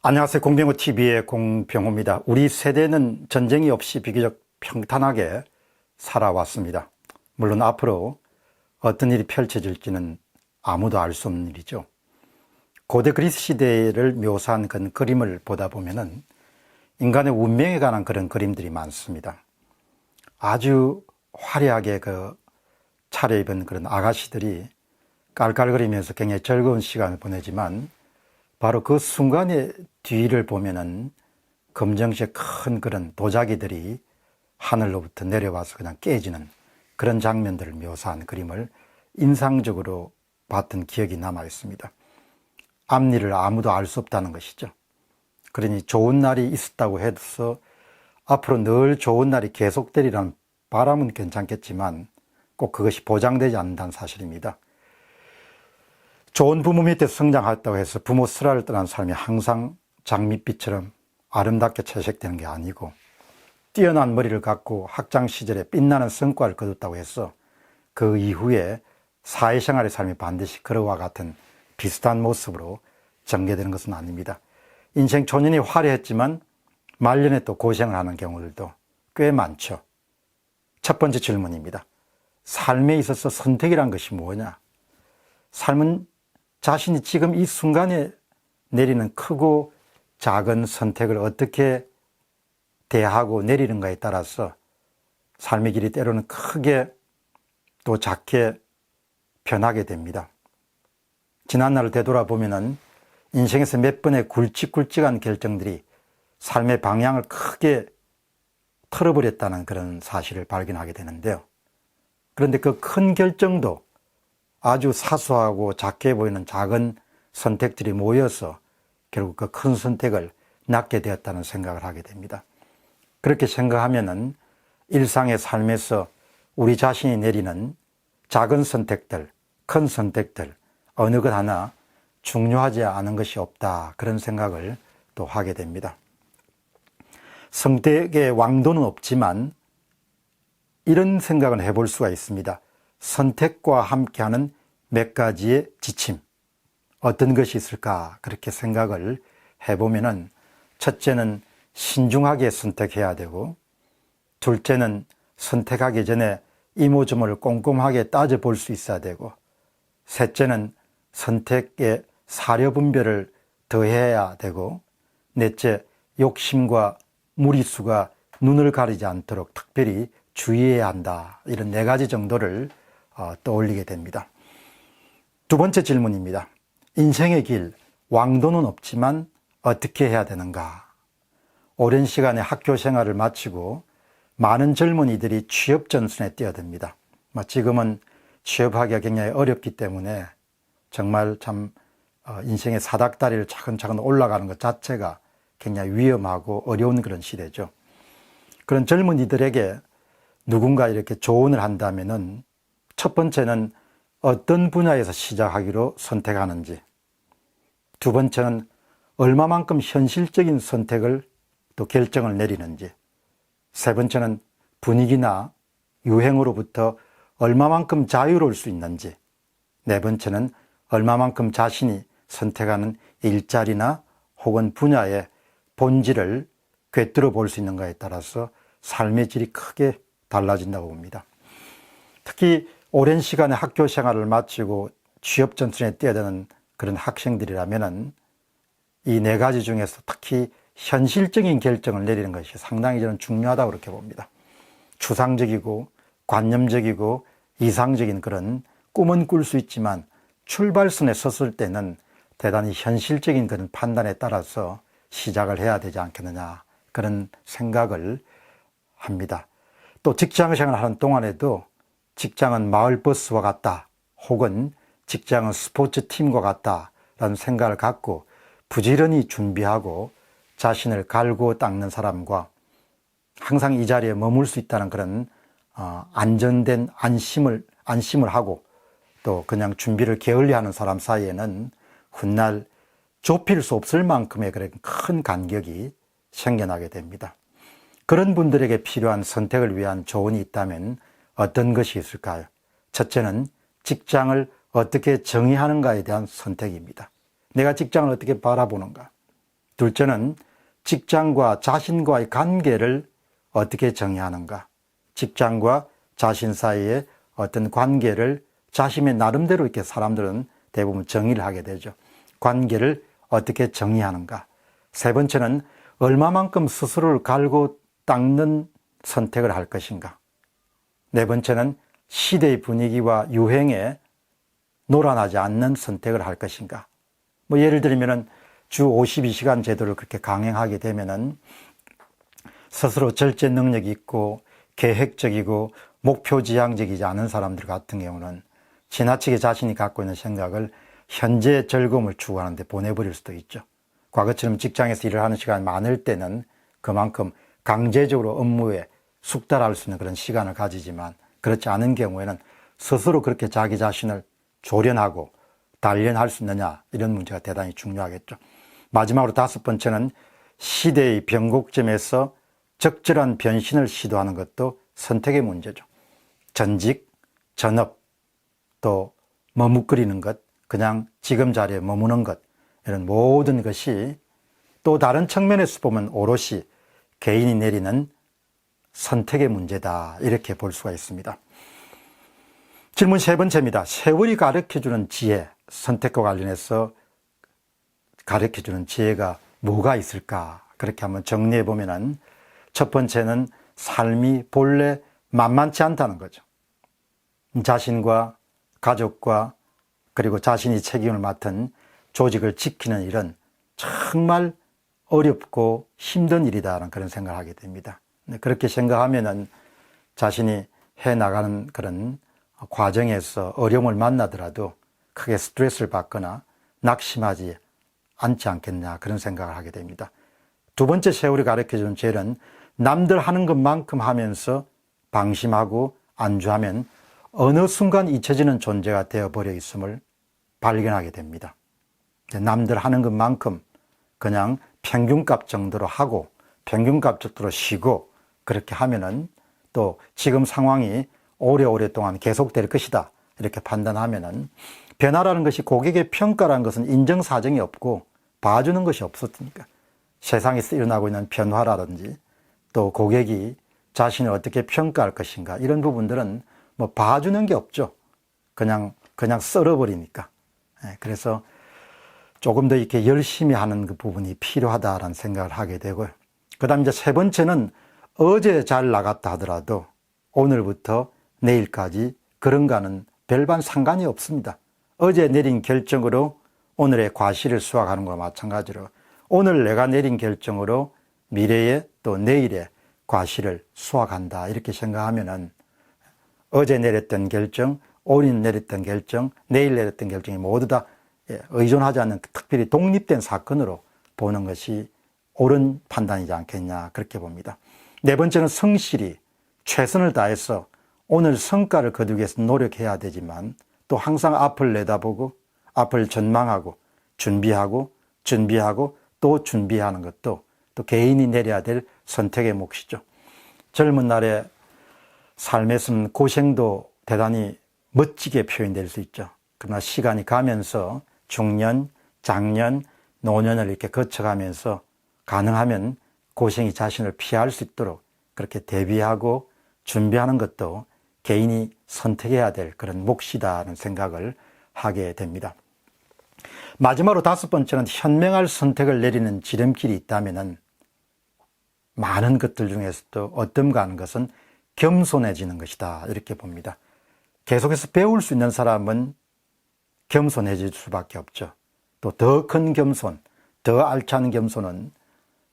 안녕하세요. 공병호TV의 공병호입니다. 우리 세대는 전쟁이 없이 비교적 평탄하게 살아왔습니다. 물론 앞으로 어떤 일이 펼쳐질지는 아무도 알 수 없는 일이죠. 고대 그리스 시대를 묘사한 그런 그림을 보다 보면은 인간의 운명에 관한 그런 그림들이 많습니다. 아주 화려하게 차려입은 그런 아가씨들이 깔깔거리면서 굉장히 즐거운 시간을 보내지만 바로 그 순간의 뒤를 보면은 검정색 큰 그런 도자기들이 하늘로부터 내려와서 그냥 깨지는 그런 장면들을 묘사한 그림을 인상적으로 봤던 기억이 남아 있습니다. 앞일을 아무도 알 수 없다는 것이죠. 그러니 좋은 날이 있었다고 해서 앞으로 늘 좋은 날이 계속되리라는 바람은 괜찮겠지만 꼭 그것이 보장되지 않는다는 사실입니다. 좋은 부모 밑에서 성장했다고 해서 부모 슬하를 떠난 삶이 항상 장밋빛처럼 아름답게 채색되는 게 아니고, 뛰어난 머리를 갖고 학창 시절에 빛나는 성과를 거뒀다고 해서 그 이후에 사회생활의 삶이 반드시 그와 같은 비슷한 모습으로 전개되는 것은 아닙니다. 인생 초년이 화려했지만 말년에 또 고생을 하는 경우들도 꽤 많죠. 첫 번째 질문입니다. 삶에 있어서 선택이란 것이 뭐냐? 삶은 자신이 지금 이 순간에 내리는 크고 작은 선택을 어떻게 대하고 내리는가에 따라서 삶의 길이 때로는 크게 또 작게 변하게 됩니다. 지난날을 되돌아보면은 인생에서 몇 번의 굵직굵직한 결정들이 삶의 방향을 크게 틀어버렸다는 그런 사실을 발견하게 되는데요. 그런데 그 큰 결정도 아주 사소하고 작게 보이는 작은 선택들이 모여서 결국 그 큰 선택을 낳게 되었다는 생각을 하게 됩니다. 그렇게 생각하면은 일상의 삶에서 우리 자신이 내리는 작은 선택들, 큰 선택들, 어느 것 하나 중요하지 않은 것이 없다, 그런 생각을 또 하게 됩니다. 선택의 왕도는 없지만 이런 생각은 해볼 수가 있습니다. 선택과 함께하는 몇 가지의 지침, 어떤 것이 있을까, 그렇게 생각을 해보면은 첫째는 신중하게 선택해야 되고, 둘째는 선택하기 전에 이모저모를 꼼꼼하게 따져볼 수 있어야 되고, 셋째는 선택에 사려분별을 더해야 되고, 넷째 욕심과 무리수가 눈을 가리지 않도록 특별히 주의해야 한다. 이런 네 가지 정도를 떠올리게 됩니다. 두 번째 질문입니다. 인생의 길, 왕도는 없지만 어떻게 해야 되는가? 오랜 시간의 학교 생활을 마치고 많은 젊은이들이 취업 전선에 뛰어듭니다. 지금은 취업하기가 굉장히 어렵기 때문에 정말 참 인생의 사닥다리를 차근차근 올라가는 것 자체가 굉장히 위험하고 어려운 그런 시대죠. 그런 젊은이들에게 누군가 이렇게 조언을 한다면은 첫 번째는 어떤 분야에서 시작하기로 선택하는지, 두 번째는 얼마만큼 현실적인 선택을 또 결정을 내리는지, 세 번째는 분위기나 유행으로부터 얼마만큼 자유로울 수 있는지, 네 번째는 얼마만큼 자신이 선택하는 일자리나 혹은 분야의 본질을 꿰뚫어 볼 수 있는가에 따라서 삶의 질이 크게 달라진다고 봅니다. 특히 오랜 시간의 학교 생활을 마치고 취업 전선에 뛰어드는 그런 학생들이라면은 이 네 가지 중에서 특히 현실적인 결정을 내리는 것이 상당히 저는 중요하다고 그렇게 봅니다. 추상적이고 관념적이고 이상적인 그런 꿈은 꿀 수 있지만 출발선에 섰을 때는 대단히 현실적인 그런 판단에 따라서 시작을 해야 되지 않겠느냐, 그런 생각을 합니다. 또 직장생활을 하는 동안에도 직장은 마을버스와 같다, 혹은 직장은 스포츠팀과 같다라는 생각을 갖고 부지런히 준비하고 자신을 갈고 닦는 사람과 항상 이 자리에 머물 수 있다는 그런 안전된 안심을 하고 또 그냥 준비를 게을리하는 사람 사이에는 훗날 좁힐 수 없을 만큼의 그런 큰 간격이 생겨나게 됩니다. 그런 분들에게 필요한 선택을 위한 조언이 있다면 어떤 것이 있을까요? 첫째는 직장을 어떻게 정의하는가에 대한 선택입니다. 내가 직장을 어떻게 바라보는가? 둘째는 직장과 자신과의 관계를 어떻게 정의하는가. 직장과 자신 사이의 어떤 관계를 자신의 나름대로 이렇게 사람들은 대부분 정의를 하게 되죠. 관계를 어떻게 정의하는가. 세 번째는 얼마만큼 스스로를 갈고 닦는 선택을 할 것인가. 네 번째는 시대의 분위기와 유행에 노란하지 않는 선택을 할 것인가. 뭐 예를 들면은 주 52시간 제도를 그렇게 강행하게 되면은 스스로 절제 능력이 있고 계획적이고 목표지향적이지 않은 사람들 같은 경우는 지나치게 자신이 갖고 있는 생각을 현재의 즐거움을 추구하는 데 보내버릴 수도 있죠. 과거처럼 직장에서 일을 하는 시간이 많을 때는 그만큼 강제적으로 업무에 숙달할 수 있는 그런 시간을 가지지만 그렇지 않은 경우에는 스스로 그렇게 자기 자신을 조련하고 단련할 수 있느냐, 이런 문제가 대단히 중요하겠죠. 마지막으로 다섯 번째는 시대의 변곡점에서 적절한 변신을 시도하는 것도 선택의 문제죠. 전직, 전업, 또 머뭇거리는 것, 그냥 지금 자리에 머무는 것, 이런 모든 것이 또 다른 측면에서 보면 오롯이 개인이 내리는 선택의 문제다, 이렇게 볼 수가 있습니다. 질문 세 번째입니다. 세월이 가르쳐주는 지혜, 선택과 관련해서 가르쳐주는 지혜가 뭐가 있을까? 그렇게 한번 정리해 보면은 첫 번째는 삶이 본래 만만치 않다는 거죠. 자신과 가족과 그리고 자신이 책임을 맡은 조직을 지키는 일은 정말 어렵고 힘든 일이다라는 그런 생각을 하게 됩니다. 그렇게 생각하면은 자신이 해나가는 그런 과정에서 어려움을 만나더라도 크게 스트레스를 받거나 낙심하지 않지 않겠냐, 그런 생각을 하게 됩니다. 두 번째 세월이 가르쳐주는 죄는 남들 하는 것만큼 하면서 방심하고 안주하면 어느 순간 잊혀지는 존재가 되어버려 있음을 발견하게 됩니다. 남들 하는 것만큼 그냥 평균값 정도로 하고 평균값 정도로 쉬고 그렇게 하면은 또 지금 상황이 오래오랫동안 계속될 것이다, 이렇게 판단하면은 변화라는 것이 고객의 평가라는 것은 인정사정이 없고 봐주는 것이 없었으니까 세상에서 일어나고 있는 변화라든지 또 고객이 자신을 어떻게 평가할 것인가, 이런 부분들은 뭐 봐주는 게 없죠. 그냥 썰어버리니까. 그래서 조금 더 이렇게 열심히 하는 그 부분이 필요하다라는 생각을 하게 되고요. 그 다음 이제 세 번째는 어제 잘 나갔다 하더라도 오늘부터 내일까지 그런가는 별반 상관이 없습니다. 어제 내린 결정으로 오늘의 과실을 수확하는 것과 마찬가지로 오늘 내가 내린 결정으로 미래의 또 내일의 과실을 수확한다, 이렇게 생각하면은 어제 내렸던 결정, 오늘 내렸던 결정, 내일 내렸던 결정이 모두 다 의존하지 않는 특별히 독립된 사건으로 보는 것이 옳은 판단이지 않겠냐, 그렇게 봅니다. 네 번째는 성실히 최선을 다해서 오늘 성과를 거두기 위해서 노력해야 되지만 또 항상 앞을 내다보고 앞을 전망하고 준비하고 또 준비하는 것도 또 개인이 내려야 될 선택의 몫이죠. 젊은 날의 삶에서는 고생도 대단히 멋지게 표현될 수 있죠. 그러나 시간이 가면서 중년, 장년, 노년을 이렇게 거쳐가면서 가능하면 고생이 자신을 피할 수 있도록 그렇게 대비하고 준비하는 것도 개인이 선택해야 될 그런 몫이다는 생각을 하게 됩니다. 마지막으로 다섯 번째는 현명할 선택을 내리는 지름길이 있다면은 많은 것들 중에서도 어떤가 하는 것은 겸손해지는 것이다, 이렇게 봅니다. 계속해서 배울 수 있는 사람은 겸손해질 수밖에 없죠. 또 더 큰 겸손, 더 알찬 겸손은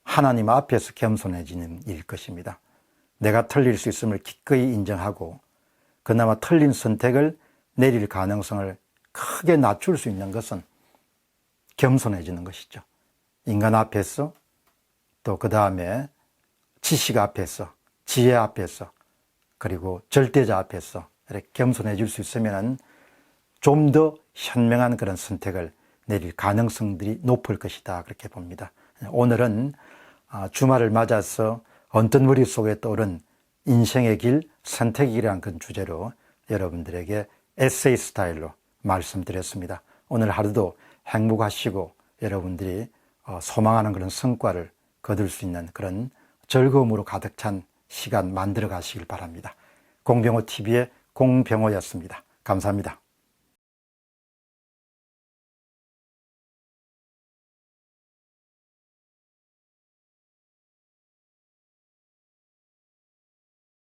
하나님 앞에서 겸손해지는 일일 것입니다. 내가 틀릴 수 있음을 기꺼이 인정하고 그나마 틀린 선택을 내릴 가능성을 크게 낮출 수 있는 것은 겸손해지는 것이죠. 인간 앞에서 또 그 다음에 지식 앞에서, 지혜 앞에서, 그리고 절대자 앞에서 이렇게 겸손해질 수 있으면 좀 더 현명한 그런 선택을 내릴 가능성들이 높을 것이다, 그렇게 봅니다. 오늘은 주말을 맞아서 언뜻 머릿속에 떠오른 인생의 길, 선택의 길이라는 그런 주제로 여러분들에게 에세이 스타일로 말씀드렸습니다. 오늘 하루도 행복하시고 여러분들이 소망하는 그런 성과를 거둘 수 있는 그런 즐거움으로 가득 찬 시간 만들어 가시길 바랍니다. 공병호 TV의 공병호였습니다. 감사합니다.